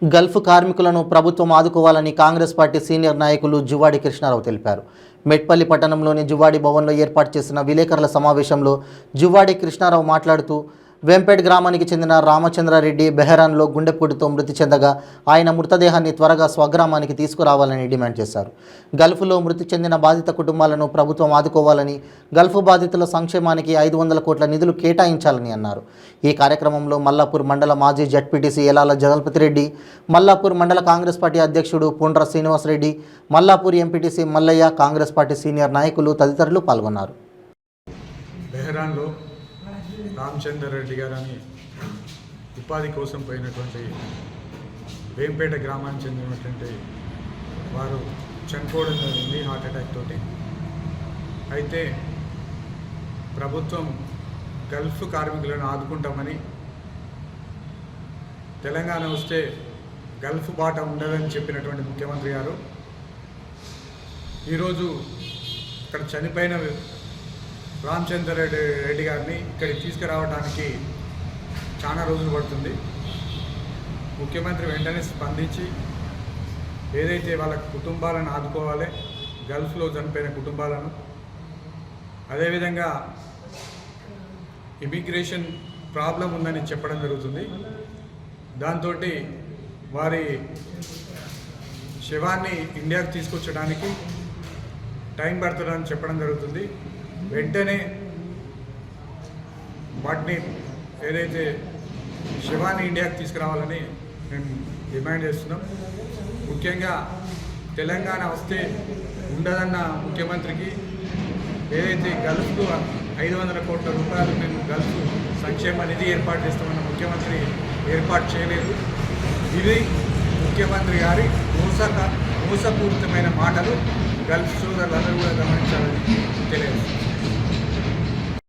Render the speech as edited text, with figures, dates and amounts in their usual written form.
Gulf కార్మికులను ప్రభుత్వం ఆదుకోవాలని కాంగ్రెస్ పార్టీ సీనియర్ నాయకులు జువ్వాడి కృష్ణారావు తెలిపారు. మెట్పల్లి పట్టణంలోని జువ్వాడి భవన్లో ఏర్పాటు చేసిన విలేకరుల సమావేశంలో జువ్వాడి కృష్ణారావు మాట్లాడుతూ వెంపేట్ గ్రామానికి చెందిన రామచంద్రారెడ్డి బెహరాన్లో గుండెపోటుతో మృతి చెందగా ఆయన మృతదేహాన్ని త్వరగా స్వగ్రామానికి తీసుకురావాలని డిమాండ్ చేశారు. గల్ఫ్లో మృతి చెందిన బాధిత కుటుంబాలను ప్రభుత్వం ఆదుకోవాలని, గల్ఫ్ బాధితుల సంక్షేమానికి 500 కోట్ల నిధులు కేటాయించాలని అన్నారు. ఈ కార్యక్రమంలో మల్లాపూర్ మండల మాజీ జడ్పీటీసీ ఎలాల జగల్పతిరెడ్డి, మల్లాపూర్ మండల కాంగ్రెస్ పార్టీ అధ్యక్షుడు Pundra Srinivasa Reddy, Mallapur MPTC Mallaiah, Congress party senior నాయకులు తదితరులు పాల్గొన్నారు. బెహరాన్లో రామచంద్రారెడ్డి గారని ఉపాధి కోసం పోయినటువంటి వేంపేట గ్రామానికి చెందినటువంటి వారు చనిపోవడం జరిగింది హార్ట్ అటాక్ తోటి. అయితే ప్రభుత్వం గల్ఫ్ కార్మికులను ఆదుకుంటామని, తెలంగాణ వస్తే గల్ఫ్ బాట ఉండదని చెప్పినటువంటి ముఖ్యమంత్రి గారు ఈరోజు ఇక్కడ చనిపోయిన రామచంద్రారెడ్డి గారిని ఇక్కడికి తీసుకురావడానికి చాలా రోజులు పడుతుంది. ముఖ్యమంత్రి వెంటనే స్పందించి ఏదైతే వాళ్ళ కుటుంబాలను ఆదుకోవాలి, గల్ఫ్లో చనిపోయిన కుటుంబాలను, అదేవిధంగా ఇమిగ్రేషన్ ప్రాబ్లం ఉందని చెప్పడం జరుగుతుంది. దాంతో వారి శవాన్ని ఇండియాకు తీసుకొచ్చడానికి టైం పడుతుందని చెప్పడం జరుగుతుంది. వెంటనే వాటిని ఏదైతే శవాన్ని ఇండియాకి తీసుకురావాలని మేము డిమాండ్ చేస్తున్నాం. ముఖ్యంగా తెలంగాణ వస్తే ఉండదన్న ముఖ్యమంత్రికి ఏదైతే గల్ఫ్కు 500 కోట్ల రూపాయలు మేము గల్ఫ్ సంక్షేమ నిధి ఏర్పాటు చేస్తామన్న ముఖ్యమంత్రి ఏర్పాటు చేయలేదు. ఇది ముఖ్యమంత్రి గారి మోసపూరితమైన మాటలు గల్ఫ్ సోదరులందరూ కూడా గమనించాలని